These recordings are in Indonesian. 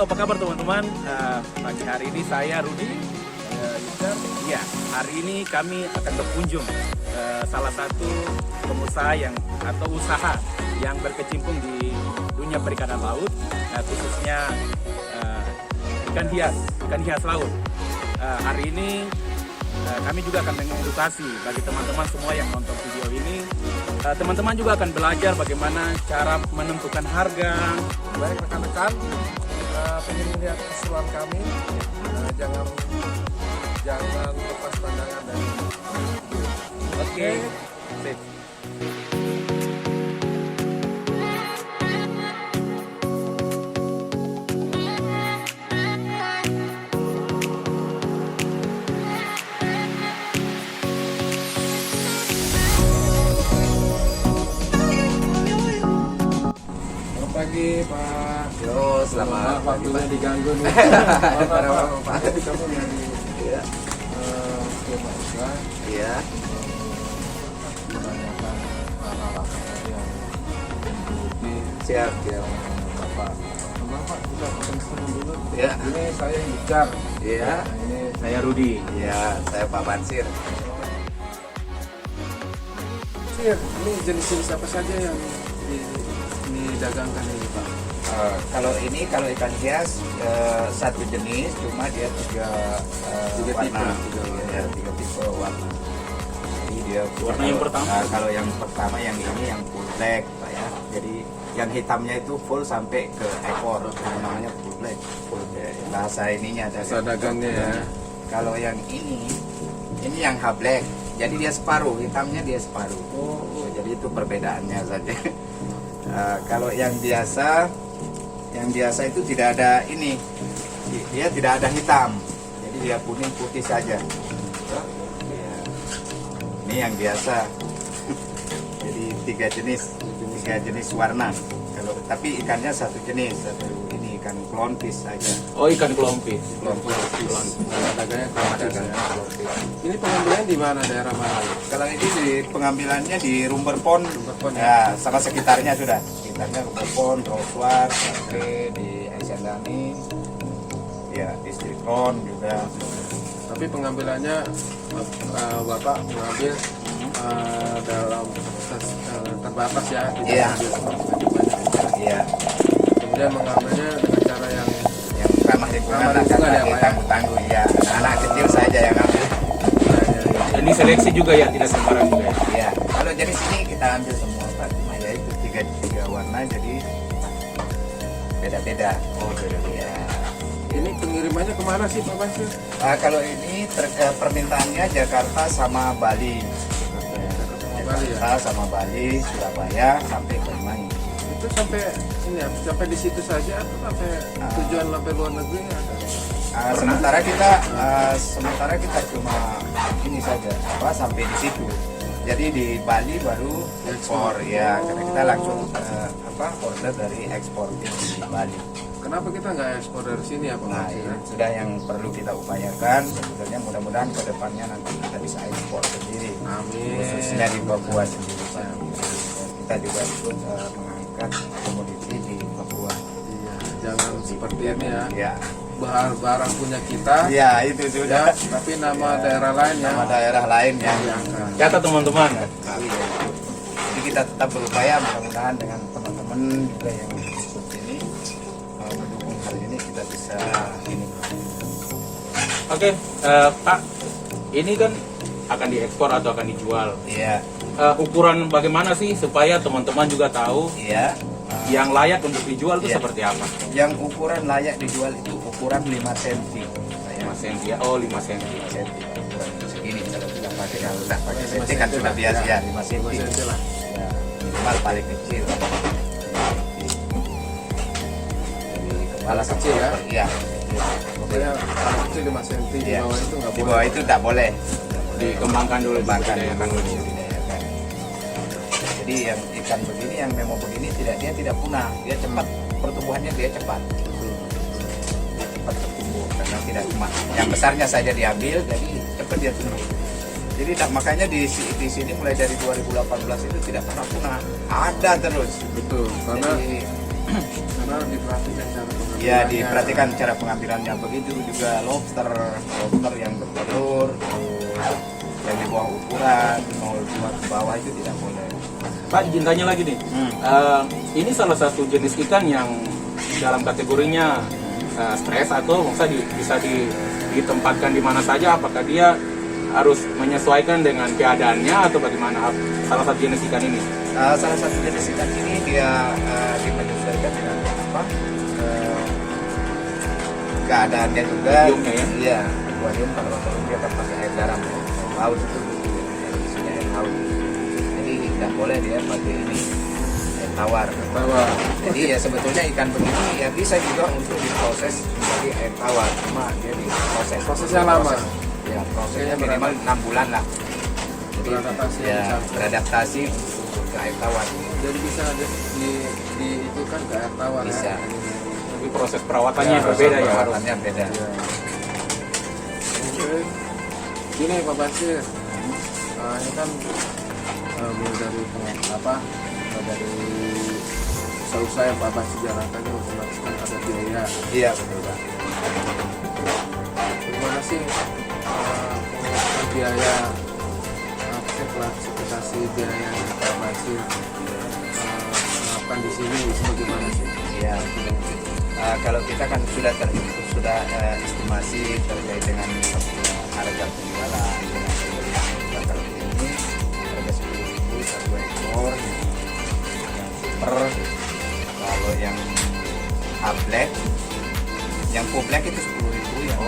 Halo, apa kabar teman-teman? Pagi hari ini saya Rudi. Ya, hari ini kami akan berkunjung ke salah satu pengusaha atau usaha yang berkecimpung di dunia perikanan laut, khususnya ikan hias laut. Hari ini kami juga akan mengedukasi bagi teman-teman semua yang nonton video ini. Teman-teman juga akan belajar bagaimana cara menentukan harga. Baik rekan-rekan, pengen lihat keseruan kami, jangan lepas pandangan dari Oke. Sip. Selamat pagi Pak. Yo, selamat pagi, waktunya Pak. diganggu nih. Pak. Tadi kamu dari Iya. Rumah Usaha Iya. menanyakan hal-hal yang mengikuti Siap, siap. Bapak. Bapak kita ketemu dulu. Iya. Ini saya Icar. Iya. Nah, ini Saya Rudi. Iya, saya Pak Bansir. Sir, ini jenis-jenis apa saja yang didagangkan ini Pak? Kalau ikan hias satu jenis, cuma dia tiga warna, tiga tipe warna. Jadi dia Warna yang pertama? kalau yang pertama yang ini yang full black, Pak ya. Jadi yang hitamnya itu full sampai ke ekor, namanya full black. Bahasa ininya ada. Bahasa dagangnya ya. Kalau yang ini yang half black. Jadi dia separuh, hitamnya dia separuh. Jadi itu perbedaannya saja. Kalau yang biasa itu tidak ada ini, dia tidak ada hitam, jadi dia kuning putih saja. Ini yang biasa. Jadi tiga jenis warna. Tapi ikannya satu jenis, ini ikan clownfish saja. Oh, ikan kelompis. Dagangnya ini pengambilan di mana, daerah mana? Kalau ini pengambilannya di Rumberpon, Rumberpon, ya, sama sekitarnya sudah. Sekitarnya Rumberpon, Roswar, Sakre, di Aisyandani, ya di Strikon juga. Tapi pengambilannya Bapak mengambil dalam terbatas ya, tidak Iya. ambil banyak. Iya, Kemudian mengambilnya dengan cara yang yang ramah lingkungan, Ramah lingkungan ya, Pak, ya? tangguh-tangguh, ya. Anak kecil saja yang ambil. Ini seleksi juga ya, tidak sembarang juga ya. Iya, kalau jenis ini kita ambil semua, Pak. Cuma ya itu tiga warna, jadi beda-beda. Oh, Iya. ini pengirimannya kemana sih Pak Basir? Kalau ini permintaannya Jakarta sama Bali. Bali ya? Jakarta sama Bali, Surabaya sampai Banyuwangi. Itu sampai ini ya, sampai di situ saja atau sampai tujuan sampai luar negeri ada? Sementara kita cuma ini saja, sampai di situ. Jadi di Bali baru ekspor ya, karena kita langsung order dari ekspor di Bali. Kenapa kita nggak ekspor dari sini ya Pak Nah, Basir? ini sudah yang perlu kita upayakan. Sebetulnya mudah-mudahan ke depannya nanti kita bisa ekspor sendiri, Amin. khususnya di Papua sendiri, Pak. Dan kita juga ikut mengangkat komoditi di Papua. Iya, jangan seperti ini ya. Ya, Barang punya kita, ya itu sudah. tapi nama daerah lain ya. Nama daerah lain yang diangkat. Kata teman-teman. Jadi kita tetap berupaya, mudah-mudahan dengan teman-teman juga yang ikut ini mendukung hal ini, kita bisa ini. Oke, Pak. Ini kan akan diekspor atau akan dijual. Iya, Ukuran bagaimana sih supaya teman-teman juga tahu iya. yang layak untuk dijual itu Iya. seperti apa? Yang ukuran layak dijual itu ukuran 5 cm. 5 cm ya. Oh, 5 cm. 5 cm. Ukuran segini kalau tidak pakai, kalau tidak pakai cm kan sudah biasa ya, 5 cm. 5 cm lah. Ya, minimal paling kecil. Jadi kepala Kecil ya? Iya. Pokoknya paling kecil 5 cm, di Iya. bawah itu nggak Di boleh. bawah itu tidak boleh. Dikembangkan dulu, Dikembangkan dibudidayakan dulu, dulu. dibudidayakan. Jadi yang ikan begini, yang memang begini dia tidak punah, dia cepat pertumbuhannya, dia cepat. Dia cepat bertumbuh karena tidak cuma yang besarnya saja diambil, jadi cepat dia tumbuh. Jadi makanya di sini mulai dari 2018 itu tidak pernah punah, ada terus. Betul, karena Jadi, Karena diperhatikan cara pengambilannya. Ya, diperhatikan cara pengambilannya. Begitu juga lobster yang bertelur, yang di bawah ukuran 0,2 ke bawah itu tidak boleh. Pak, izin tanya lagi nih. Ini salah satu jenis ikan yang dalam kategorinya stres atau bisa ditempatkan di mana saja? Apakah dia harus menyesuaikan dengan keadaannya atau bagaimana? Salah satu jenis ikan ini? Salah satu jenis ikan ini dia dimenyesuaikan dengan apa? Keadaannya juga. Aquariumnya ya? Iya, akuarium kalau akuarium dia kan pakai air garam, ya. Air laut itu isinya air laut. Jadi tidak boleh dia pakai ini air tawar. Jadi ya sebetulnya ikan begini ya bisa juga untuk diproses menjadi air tawar, cuma dia diproses. Prosesnya lama. Ya, prosesnya minimal 6 bulan lah. Jadi Beradaptasi ya bisa. beradaptasi untuk ke air tawar. Jadi bisa di itu kan ke air tawar Bisa. ya. Tapi proses perawatannya berbeda ya? Perawatannya beda. Ya. Oke. Gini Pak Basir. Ini kan mulai dari dari usaha yang Pak Basir jalankan ini otomatis kan ada biaya. Iya betul Pak. Gimana sih pengelolaan biaya klasifikasi biaya yang Pak Basir terapkan di sini sebagaimana sih? Iya. Kalau kita kan sudah estimasi terkait dengan harga penjualan dengan bakar ini harga 10.000 satu ekor yang super. Kalau yang half black, yang full black itu 10.000, yang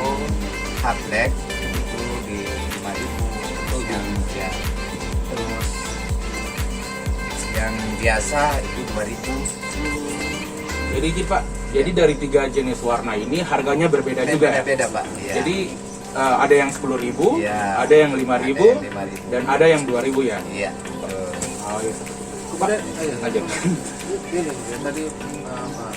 half black itu di 5.000. Yang ya, terus yang biasa itu 2.000. Jadi Pak, jadi dari 3 jenis warna ini harganya berbeda juga ya? Beda Pak. Iya. Jadi ada yang 10.000, Iya. ada yang 5.000, Ada yang 5.000. dan ada yang 2.000 ya? Iya. Oh iya, seperti itu. Pak, Kemudian lanjut. ini ya, tadi Pak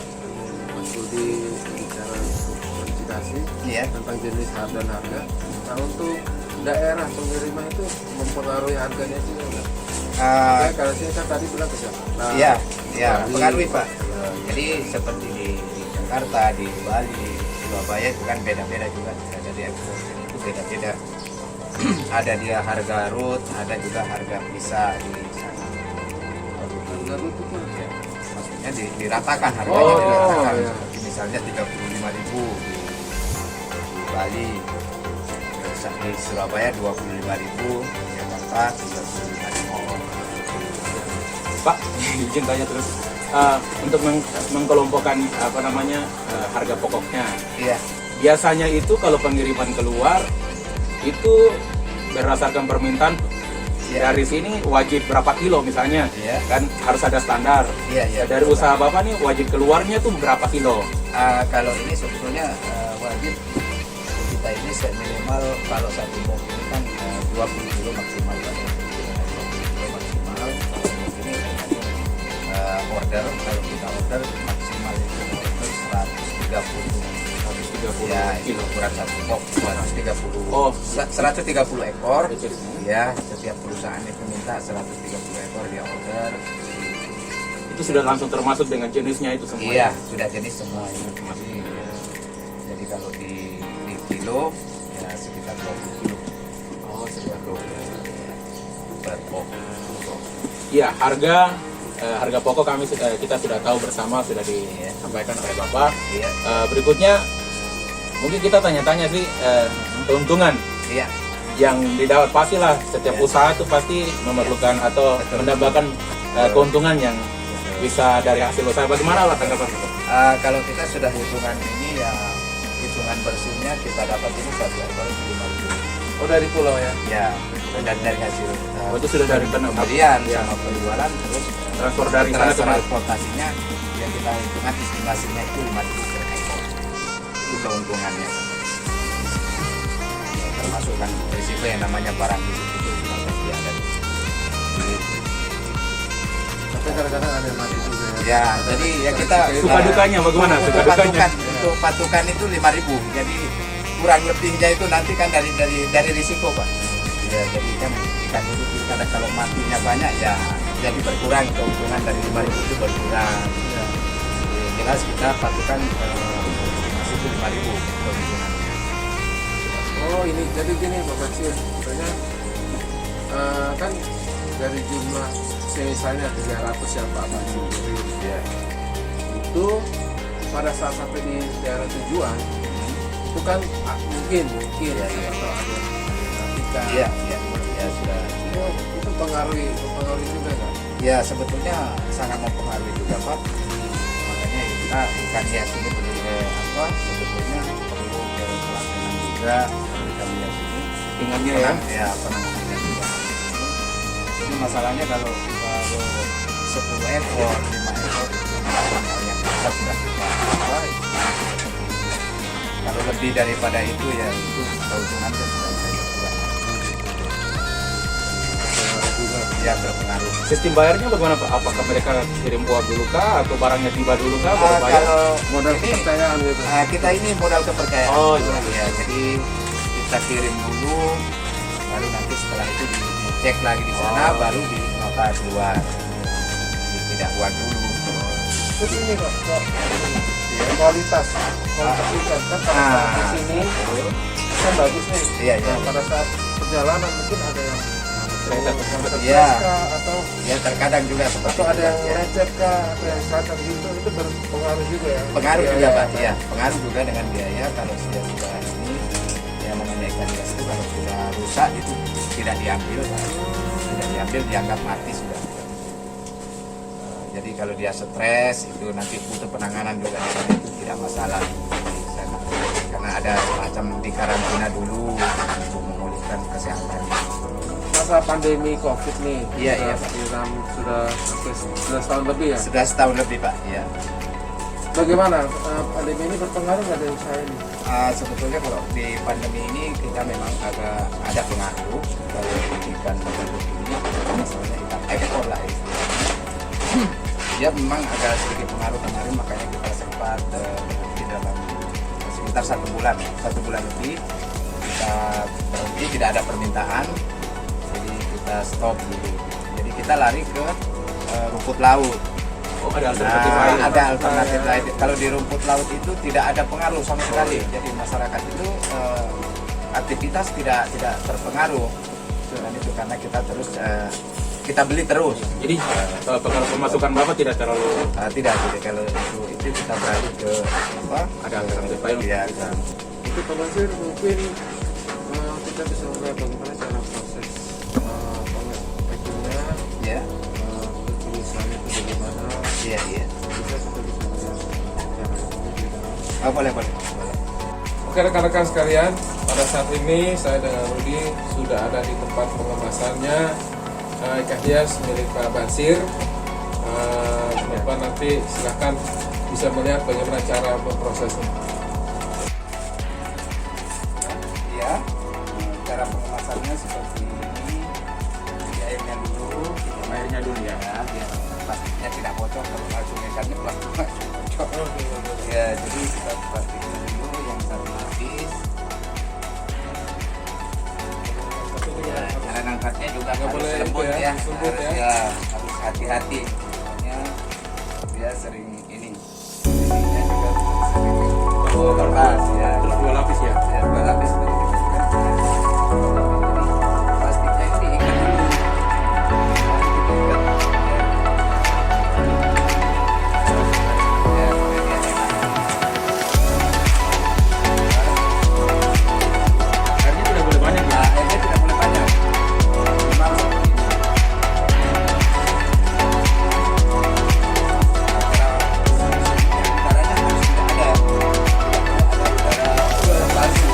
Mas Budi bicara kualifikasi Iya. tentang jenis harga dan harga. Nah untuk daerah pengiriman itu mempengaruhi harganya sih enggak? Ah, Kalau sini kan tadi bilang ke Jakarta. Iya, iya, Bali. pengaruhi Pak. Jadi seperti di Jakarta, di Bali, Surabaya itu kan beda-beda juga. Jadi ekspor itu beda-beda. Ada dia harga root, ada juga harga pisah di sana. Harga itu kan Ya, maksudnya diratakan harganya Oh, diratakan. iya. Seperti misalnya 35.000 di Bali, di Surabaya 25.000, Jakarta 35.000. Pak, izin tanya terus. Untuk mengkelompokkan harga pokoknya, Iya. biasanya itu kalau pengiriman keluar itu berdasarkan permintaan. Iya. Dari sini wajib berapa kilo misalnya, Iya. kan harus ada standar. Iya, iya. Dari usaha Bapak nih wajib keluarnya tuh berapa kilo? Kalau ini sebetulnya wajib kita ini minimal kalau satu box ini kan 20 kilo maksimal kan, 20 kilo maksimal. Kalau ini order, kalau kita order maksimal itu order 130 ya kilo. ukuran satu box 130. Oh. 130 ekor. Kecil. Ya, setiap perusahaan itu minta 130 ekor dia order. Itu sudah langsung termasuk dengan jenisnya itu semua. Iya, ya? sudah jenis semua ini. Jadi kalau di kilo ya sekitar 20 kilo. Oh, sekitar 20. Per box. Iya, harga pokok kita sudah tahu bersama, sudah disampaikan oleh Bapak. Iya. Berikutnya mungkin kita tanya-tanya sih keuntungan Iya. yang didapat, pastilah setiap Iya. usaha itu pasti memerlukan atau Betul. mendapatkan keuntungan yang bisa dari hasil usaha. Bagaimana Pak tanggapan itu? Kalau kita sudah hitungan ini ya hitungan bersihnya kita dapat ini 1 ekor 5.000. Oh dari pulau ya? Ya, dan dari hasil Oh, itu sudah dari pembelian ya. sama penjualan terus Transfer dari sana ke mana? transportasinya ya kita hitungan estimasinya itu 5.000 per ekor. Itu keuntungannya. Ya, termasuk kan risiko yang namanya barang itu sudah pasti ada. Tapi kadang-kadang ada yang mati juga ya. Ya, jadi ya kita Suka dukanya bagaimana? Untuk Suka dukanya? untuk patukan itu 5.000. Jadi kurang lebihnya itu nanti kan dari risiko Pak. Ya, jadi kan ikan itu kadang kalau matinya banyak ya jadi berkurang keuntungan dari 5.000 itu berkurang. Ya. jelas kita patukan masih 5.000 per mingguan. Oh ini jadi gini Pak Basir, sebenarnya kan dari jumlah misalnya 300 ya Pak Basir, Ya. itu pada saat sampai di daerah tujuan itu kan mungkin Iya, iya. atau ada ketika Iya, iya, ya sudah. itu pengaruhi juga kan? Ya sebetulnya sangat mempengaruhi juga Pak. Makanya kita ikan hias ini perlu sebetulnya perlu pelaksanaan juga ikan hias ini. Ingatnya ya. Ya penanganannya juga. Jadi masalahnya kalau 10 ekor, 5 ekor itu masalah yang kita sudah kita kalau lebih daripada itu ya itu keuntungan sudah bisa dilakukan. Juga. Ya berpengaruh. Sistem bayarnya bagaimana Pak? Apakah mereka kirim uang dulu kah atau barangnya tiba dulu kah baru bayar? Kalau Modal ini, kepercayaan gitu. kita ini modal kepercayaan. Oh, iya. Ya, jadi kita kirim dulu, baru nanti setelah itu dicek lagi di sana, baru di nota keluar. Jadi tidak uang dulu. Terus ini kok kualitas ikan kan pada saat di sini kan bagus nih. Iya, iya. Nah, pada saat perjalanan mungkin ada yang Iya. atau Ya terkadang juga seperti ada yang itu, ya. lecet kah atau yang cacat gitu itu berpengaruh juga ya. Pengaruh Biaya juga Pak, Pak. ya pengaruh juga dengan biaya kalau sudah ini ya namanya ikan hias itu kalau sudah rusak itu tidak diambil Pak. Tidak diambil dianggap mati sudah. Jadi kalau dia stres itu nanti butuh penanganan juga itu tidak masalah di sana. Karena ada semacam di karantina dulu untuk memulihkan kesehatan. Masa pandemi COVID nih. Iya, iya, Pak. Sudah sampai 11 tahun lebih ya. Sudah setahun lebih Pak, ya. Bagaimana pandemi ini berpengaruh nggak dari usaha ini? Sebetulnya kalau di pandemi ini kita memang agak ada pengaruh kalau ikan bentuk ini masalahnya ikan ekspor lah ya. Dia memang agak sedikit pengaruh kemarin makanya kita sempat di dalam sekitar 1 bulan lebih kita berhenti tidak ada permintaan jadi kita stop dulu. Jadi kita lari ke rumput laut. Oh, ada alternatif lain. Ada alternatif lain. Kalau di rumput laut itu tidak ada pengaruh sama sekali. Jadi masyarakat itu aktivitas tidak terpengaruh. Dan itu karena kita terus kita beli terus. Jadi pengaruh pemasukan Bapak tidak terlalu Tidak kalau itu kita beralih ke apa? ada alternatif lain. Ya, Itu Pak Basir mungkin kita bisa melihat bagaimana cara proses packingnya, ya, tulisannya itu bagaimana. iya. Bisa kita bisa melihat cara Boleh. Oke rekan-rekan sekalian, pada saat ini saya dengan Rudi sudah ada di tempat pengemasannya ikan hias milik Pak Basir. Teman-teman nanti silahkan bisa melihat bagaimana cara memprosesnya. Ya, cara pengemasannya seperti ini. Di airnya dulu, Airnya dulu ya. biar plastiknya tidak bocor. Kalau langsung ikannya plastiknya bocor. Ya, jadi kita plastiknya dulu yang satu lapis. Ya, cara ngangkatnya juga Nggak harus boleh lembut itu ya, ya, lembut harus, ya. harus hati-hati. Soalnya dia sering ini, ininya juga sering lepas ya. Terus 2 lapis ya. Ya, 2 lapis baru dimasukkan. Jadi plastiknya ini diikat dulu. Ya, kemudian Airnya tidak boleh banyak ya. airnya tidak boleh banyak. Minimal udara. Udaranya harus tidak ada udara palsu.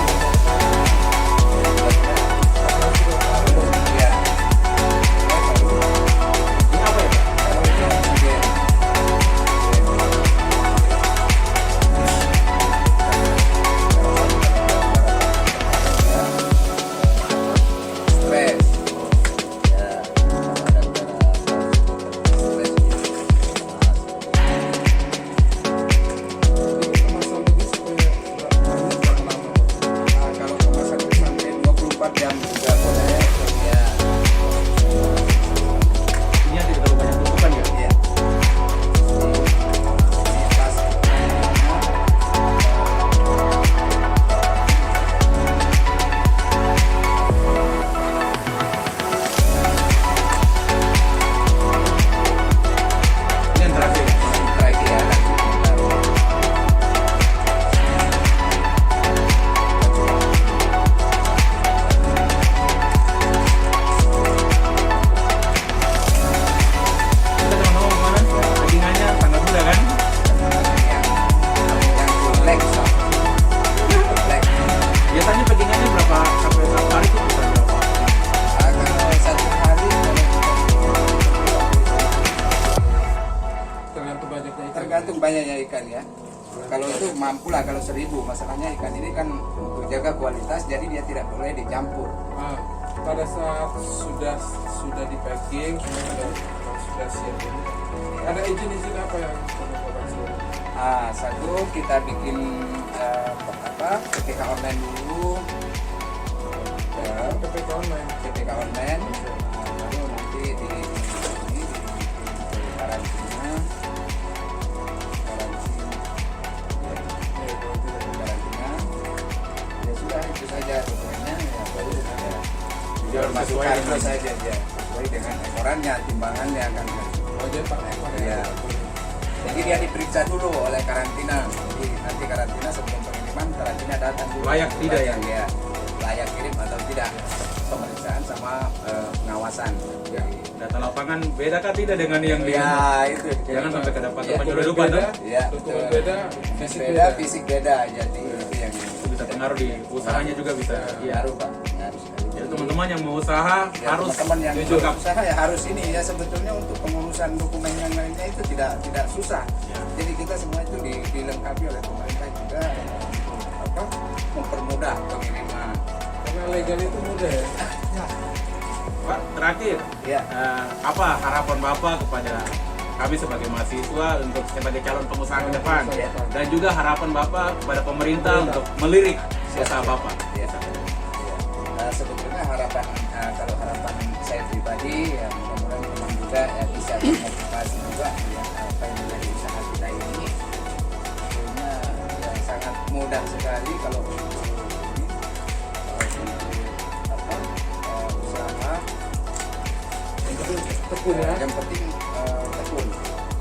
mampu lah kalau 1.000. Masalahnya ikan ini kan untuk jaga kualitas, jadi dia tidak boleh dicampur. Pada saat sudah di packing, sudah siap ini, ada izin apa yang perlu Pak Basir? Satu kita bikin PPK online dulu, PPK online. PPK online, lalu nanti di karantina, ya sudah itu saja dokumennya, ya baru Biar masuk sesuai kargo dengan- saja ya, sesuai dengan ekorannya, timbangannya kan. Oh, jadi Pak ekor Iya. ya. Jadi dia diperiksa dulu oleh karantina. Jadi nanti karantina sebelum pengiriman, karantina datang dulu. Layak tidak ya? Ya, layak kirim atau tidak. Pemeriksaan sama pengawasan. Ya, data lapangan beda kah tidak dengan yang di Ya itu. jangan sampai kedapatan Ya, penyeludupan beda. dong. Ya, Dokumen betul. beda, Fisik fisik beda, beda. fisik beda. Jadi itu yang Itu bisa pengaruh di usahanya juga bisa. Iya. ngaruh Pak. Ngaruh sekali. Jadi teman-teman yang mau usaha Ya, harus teman-teman yang lengkap. berusaha ya harus ini ya, sebetulnya untuk pengurusan dokumen yang lainnya itu tidak susah. Ya. Jadi kita semua itu dilengkapi oleh pemerintah juga untuk mempermudah pengiriman. Karena legal itu mudah ya. Pak, terakhir Ya. apa harapan Bapak kepada kami sebagai mahasiswa untuk sebagai calon pengusaha ke depan Ya. dan juga harapan Bapak kepada pemerintah untuk melirik usaha Bapak. Ya. Sebetulnya harapan kalau harapan saya pribadi ya mudah-mudahan teman juga ya bisa memotivasi juga ya, apa yang menjadi usaha kita ini. Sebetulnya ya, sangat mudah sekali kalau untuk ini usaha. Tekun ya. Yang penting tekun,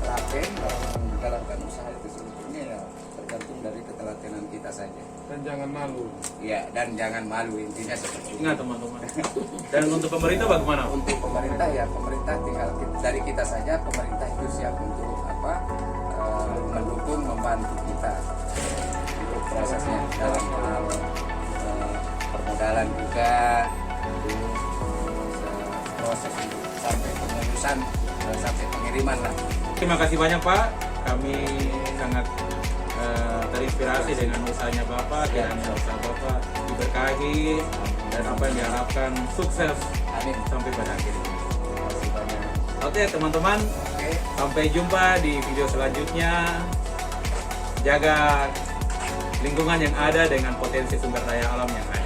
telaten dalam menjalankan usaha itu sebetulnya ya tergantung dari ketelatenan kita saja. Dan jangan malu. Ya, dan jangan malu, intinya seperti itu. Ingat teman-teman. Dan untuk pemerintah bagaimana? Untuk pemerintah ya pemerintah tinggal dari kita saja, pemerintah itu siap untuk mendukung, membantu kita untuk prosesnya dalam hal permodalan juga, terus proses untuk sampai pengurusan sampai pengiriman lah. Terima kasih banyak Pak. Kami sangat terinspirasi dengan usahanya Bapak dan usaha Bapak diberkahi dan apa yang diharapkan sukses Amin. sampai pada akhirnya. Terima kasih banyak. Oke teman-teman, Oke. sampai jumpa di video selanjutnya. Jaga lingkungan yang ada dengan potensi sumber daya alam yang ada.